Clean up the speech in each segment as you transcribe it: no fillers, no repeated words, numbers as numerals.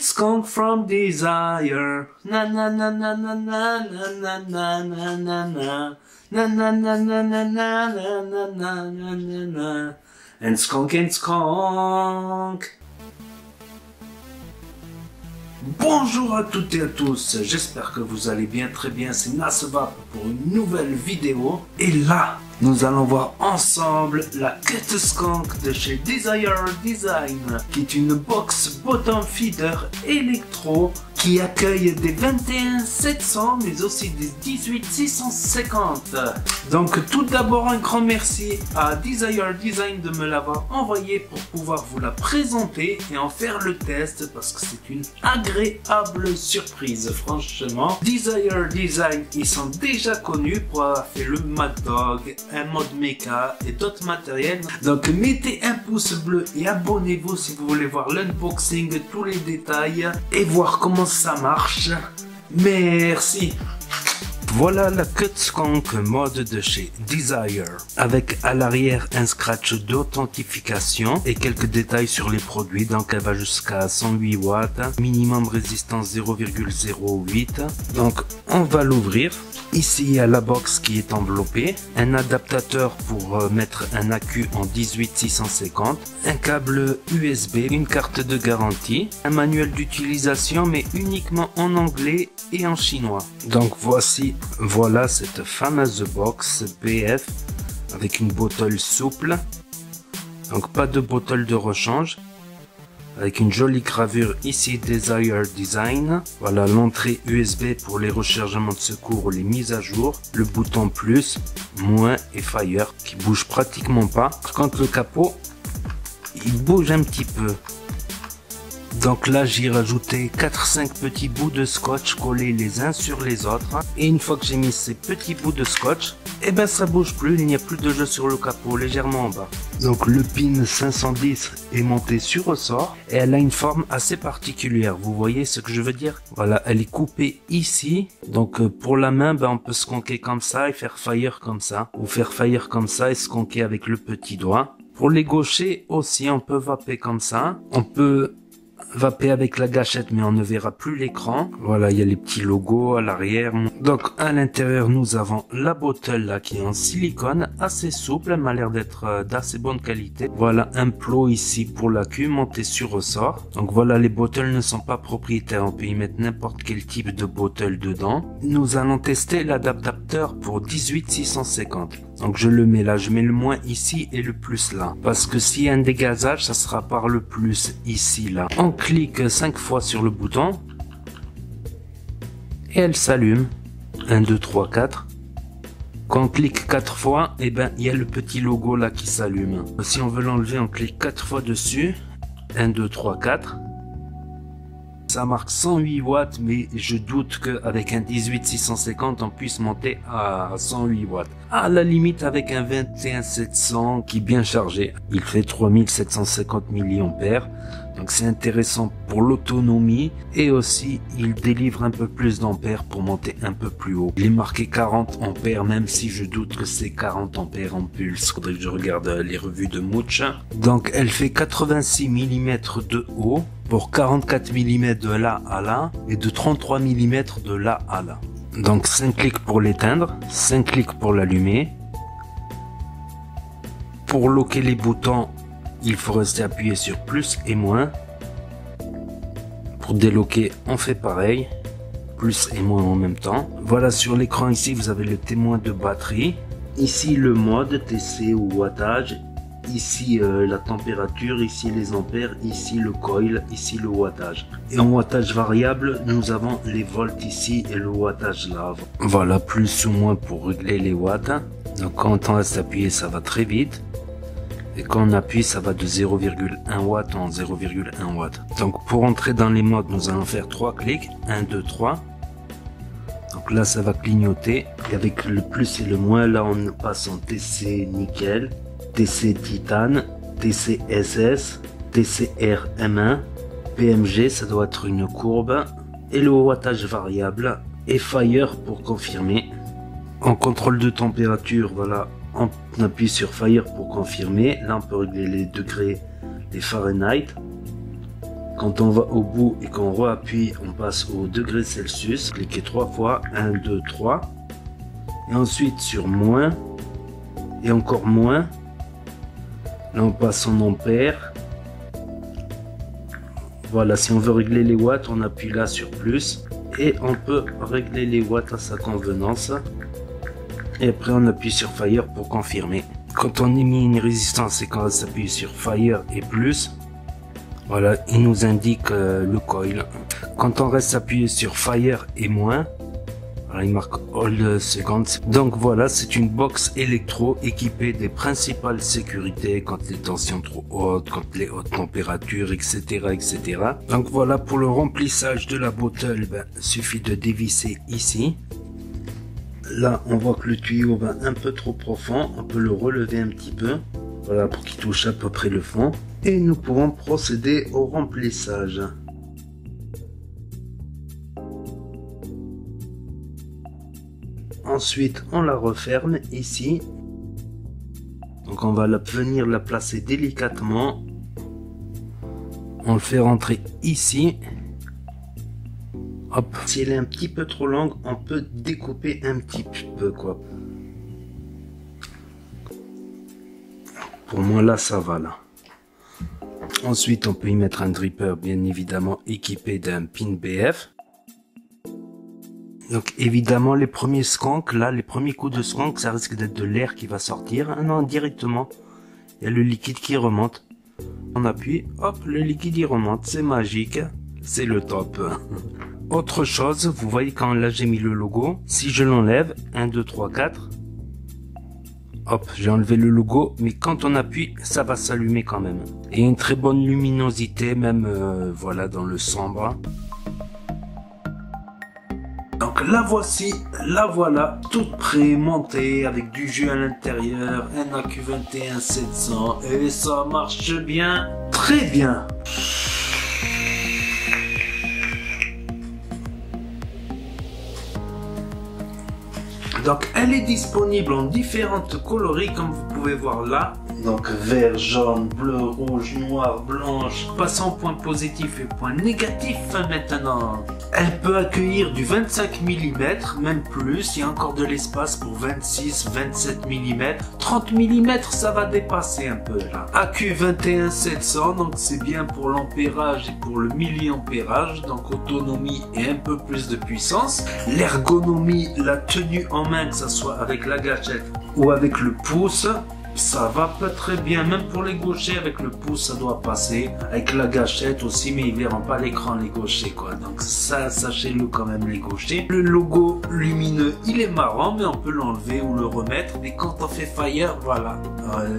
Skunk from Desire. Na na na na na na na na na na na. Na na na na na na na na na na na. And skunk and skunk. Bonjour à toutes et à tous, j'espère que vous allez bien, très bien, c'est Nasvap pour une nouvelle vidéo. Et là, nous allons voir ensemble la Cut Skunk de chez Desire Design, qui est une box bottom feeder électro qui accueille des 21700 mais aussi des 18650. Donc tout d'abord un grand merci à Desire Design de me l'avoir envoyé pour pouvoir vous la présenter et en faire le test parce que c'est une agréable surprise franchement. Desire Design, ils sont déjà connus pour avoir fait le Mad Dog, un mode mecha et d'autres matériels. Donc mettez un pouce bleu et abonnez-vous si vous voulez voir l'unboxing, tous les détails et voir comment ça marche. Merci. Voilà la Cut Skunk mode de chez Desire, avec à l'arrière un scratch d'authentification et quelques détails sur les produits. Donc elle va jusqu'à 108 watts, minimum résistance 0,08. Donc on va l'ouvrir. Ici il y a la box qui est enveloppée, un adaptateur pour mettre un accu en 18650, un câble USB, une carte de garantie, un manuel d'utilisation mais uniquement en anglais et en chinois. Donc voilà cette fameuse box BF avec une bottle souple, donc pas de bottle de rechange, avec une jolie gravure ici Desire Design. Voilà l'entrée USB pour les rechargements de secours ou les mises à jour, le bouton plus, moins et fire qui bouge pratiquement pas. Par contre le capot il bouge un petit peu. Donc là j'ai rajouté 4-5 petits bouts de scotch collés les uns sur les autres. Et une fois que j'ai mis ces petits bouts de scotch, et ben ça bouge plus, il n'y a plus de jeu sur le capot, légèrement en bas. Donc le pin 510 est monté sur ressort et elle a une forme assez particulière. Vous voyez ce que je veux dire? Voilà, elle est coupée ici. Donc pour la main, on peut skunker comme ça et faire fire comme ça. Ou faire fire comme ça et skunker avec le petit doigt. Pour les gauchers aussi, on peut vaper comme ça. On peut vaper avec la gâchette mais on ne verra plus l'écran. Voilà, il y a les petits logos à l'arrière. Donc à l'intérieur nous avons la bottle là qui est en silicone, assez souple, elle m'a l'air d'être d'assez bonne qualité. Voilà un plot ici pour l'accu monté sur ressort. Donc voilà, les bottles ne sont pas propriétaires, on peut y mettre n'importe quel type de bottle dedans. Nous allons tester l'adaptateur pour 18650. Donc je le mets là, je mets le moins ici et le plus là. Parce que s'il y a un dégazage, ça sera par le plus ici là. On clique 5 fois sur le bouton. Et elle s'allume. 1, 2, 3, 4. Quand on clique 4 fois, et il y a le petit logo là qui s'allume. Si on veut l'enlever, on clique 4 fois dessus. 1, 2, 3, 4. Ça marque 108 watts, mais je doute qu'avec un 18650 on puisse monter à 108 watts. À la limite avec un 21700 qui est bien chargé, il fait 3750 mAh. Donc c'est intéressant pour l'autonomie et aussi il délivre un peu plus d'ampères pour monter un peu plus haut. Il est marqué 40 ampères même si je doute que c'est 40 ampères en pulse. Faudrait que je regarde les revues de Mooch. Donc elle fait 86 mm de haut pour 44 mm de là à là et de 33 mm de là à là. Donc 5 clics pour l'éteindre, 5 clics pour l'allumer. Pour loquer les boutons, il faut rester appuyé sur plus et moins. Pour déloquer, on fait pareil, plus et moins en même temps. Voilà, sur l'écran ici, vous avez le témoin de batterie. Ici le mode TC ou wattage. Ici la température, ici les ampères, ici le coil, ici le wattage. Et en wattage variable, nous avons les volts ici et le wattage là. Voilà, plus ou moins pour régler les watts. Donc quand on reste appuyé, ça va très vite. Et quand on appuie, ça va de 0,1 watt en 0,1 watt. Donc pour entrer dans les modes, nous allons faire 3 clics. 1, 2, 3. Donc là, ça va clignoter. Et avec le plus et le moins, là, on passe en TC nickel, TC titane, TC SS, TCR M1, PMG, ça doit être une courbe. Et le wattage variable. Et Fire pour confirmer. En contrôle de température, voilà. On appuie sur Fire pour confirmer. Là, on peut régler les degrés, les Fahrenheit. Quand on va au bout et qu'on re-appuie, on passe au degré Celsius. Cliquez 3 fois, 1, 2, 3. Et ensuite sur moins. Et encore moins. Là on passe en ampères. Voilà, si on veut régler les watts, on appuie là sur plus. Et on peut régler les watts à sa convenance. Et après on appuie sur Fire pour confirmer. Quand on émet une résistance et qu'on s'appuie sur Fire et plus, voilà, il nous indique le coil. Quand on reste appuyé sur Fire et moins, voilà, il marque Hold Seconds. Donc voilà, c'est une box électro équipée des principales sécurités quand les tensions trop hautes, quand les hautes températures, etc. etc. Donc voilà, pour le remplissage de la bottle, suffit de dévisser ici. Là, on voit que le tuyau va un peu trop profond, on peut le relever un petit peu. Voilà, pour qu'il touche à peu près le fond. Et nous pourrons procéder au remplissage. Ensuite, on la referme ici. Donc on va venir la placer délicatement. On le fait rentrer ici. Hop. Si elle est un petit peu trop longue, on peut découper un petit peu, quoi. Pour moi, là, ça va, là. Ensuite, on peut y mettre un dripper, bien évidemment, équipé d'un pin BF. Donc, évidemment, les premiers skanks, là, les premiers coups de skank, ça risque d'être de l'air qui va sortir. Ah non, directement, il y a le liquide qui remonte. On appuie, hop, le liquide, il remonte. C'est magique. C'est le top. Autre chose, vous voyez quand là, j'ai mis le logo. Si je l'enlève, 1, 2, 3, 4... Hop, j'ai enlevé le logo, mais quand on appuie, ça va s'allumer quand même. Et une très bonne luminosité, même voilà, dans le sombre. Donc la voici, la voilà, toute pré-montée avec du jus à l'intérieur, un AQ21 700 et ça marche bien, très bien. Donc elle est disponible en différentes coloris comme vous pouvez voir là. Donc vert, jaune, bleu, rouge, noir, blanche. Passons au point positif et point négatif maintenant. Elle peut accueillir du 25 mm, même plus. Il y a encore de l'espace pour 26, 27 mm. 30 mm, ça va dépasser un peu là. AQ21 700, donc c'est bien pour l'ampérage et pour le milliampérage. Donc autonomie et un peu plus de puissance. L'ergonomie, la tenue en main, que ce soit avec la gâchette ou avec le pouce, ça va pas très bien, même pour les gauchers avec le pouce ça doit passer, avec la gâchette aussi, mais ils verront pas l'écran les gauchers quoi, donc ça sachez-le quand même les gauchers. Le logo lumineux il est marrant, mais on peut l'enlever ou le remettre, mais quand on fait Fire, voilà,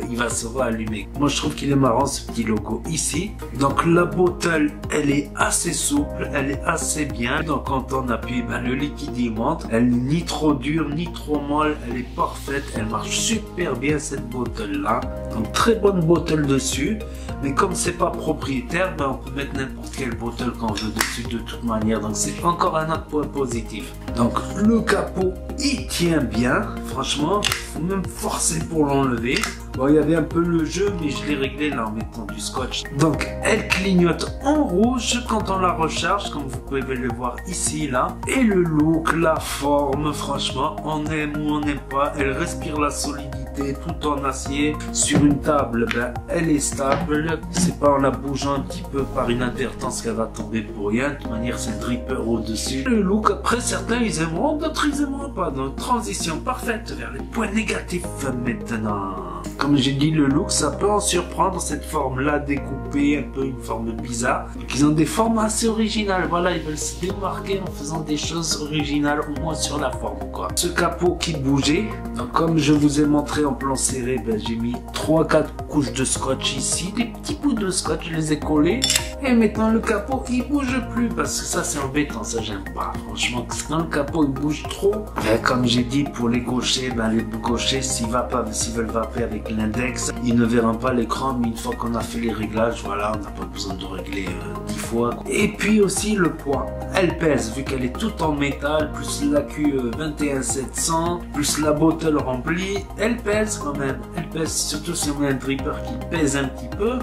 il va se rallumer. Moi je trouve qu'il est marrant ce petit logo ici. Donc la bottle elle est assez souple, elle est assez bien, donc quand on appuie, le liquide il monte, elle n'est ni trop dure ni trop molle, elle est parfaite, elle marche super bien cette bottle là, donc très bonne bottle dessus, mais comme c'est pas propriétaire, on peut mettre n'importe quelle bottle qu'on veut dessus de toute manière, donc c'est encore un autre point positif. Donc le capot il tient bien, franchement, faut même forcer pour l'enlever. Bon, il y avait un peu le jeu, mais je l'ai réglé là en mettant du scotch. Donc, elle clignote en rouge quand on la recharge, comme vous pouvez le voir ici, là. Et le look, la forme, franchement, on aime ou on n'aime pas. Elle respire la solidité tout en acier. Sur une table, elle est stable. C'est pas en la bougeant un petit peu par inadvertance qu'elle va tomber pour rien. De toute manière, c'est le dripper au-dessus. Le look, après, certains, ils aimeront, d'autres, ils aimeront pas. Donc, transition parfaite vers les points négatifs maintenant. Comme j'ai dit, le look, ça peut en surprendre, cette forme-là découpée, un peu une forme bizarre. Donc, ils ont des formes assez originales, voilà, ils veulent se démarquer en faisant des choses originales, au moins sur la forme, quoi. Ce capot qui bougeait, donc comme je vous ai montré en plan serré, j'ai mis 3-4 couches de scotch ici, des petits bouts de scotch, je les ai collés. Et maintenant, le capot, il bouge plus, parce que ça, c'est embêtant, ça, j'aime pas. Franchement, quand le capot, il bouge trop, comme j'ai dit, pour les gauchers, les gauchers, s'ils veulent vaper avec l'index, ils ne verront pas l'écran, mais une fois qu'on a fait les réglages, voilà, on n'a pas besoin de régler 10 fois. Et puis aussi le poids, elle pèse, vu qu'elle est toute en métal, plus l'AQ21 700, plus la bottle remplie, elle pèse quand même, elle pèse, surtout si on a un dripper qui pèse un petit peu.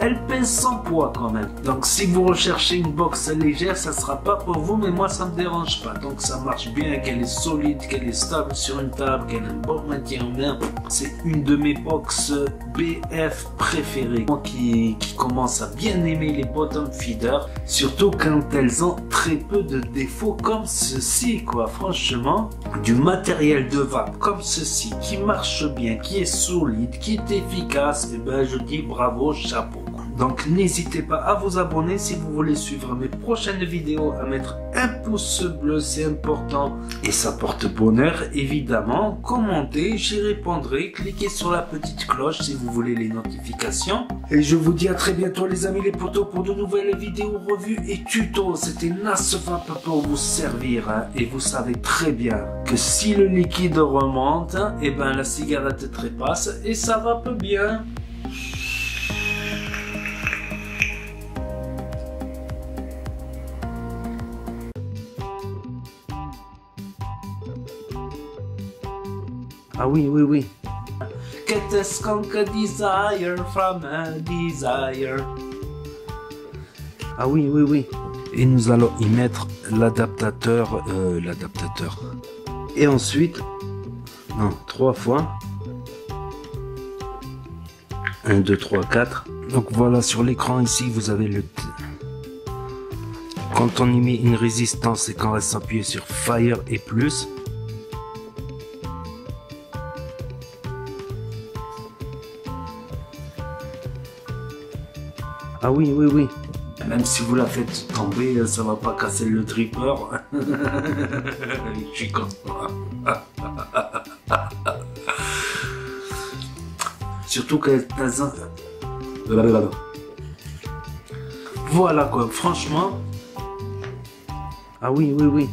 elle pèse 100 poids quand même. Donc si vous recherchez une box légère, ça sera pas pour vous, mais moi ça me dérange pas. Donc ça marche bien, qu'elle est solide, qu'elle est stable sur une table, qu'elle a un bon maintien en main. C'est une de mes box BF préférées. Moi qui commence à bien aimer les bottom feeders, surtout quand elles ont très peu de défauts comme ceci, quoi. Franchement, du matériel de vape comme ceci, qui marche bien, qui est solide, qui est efficace, et ben je dis bravo, chapeau. Donc n'hésitez pas à vous abonner si vous voulez suivre mes prochaines vidéos, à mettre un pouce bleu, c'est important et ça porte bonheur évidemment. Commentez, j'y répondrai, cliquez sur la petite cloche si vous voulez les notifications. Et je vous dis à très bientôt les amis les potos pour de nouvelles vidéos, revues et tutos. C'était NasVape pour vous servir hein. Et vous savez très bien que si le liquide remonte, et ben la cigarette trépasse et ça vape bien. Ah oui, oui, oui. Get a skunk a desire from a desire. Ah oui, oui, oui. Et nous allons y mettre l'adaptateur. Et ensuite, non, 3 fois. 1, 2, 3, 4. Donc voilà, sur l'écran ici, vous avez le... Quand on y met une résistance et qu'on reste s'appuyer sur Fire et plus. Ah oui, oui, oui. Même si vous la faites tomber, ça va pas casser le dripper. Je suis content. Surtout qu'elle est... Voilà quoi, franchement. Ah oui, oui, oui.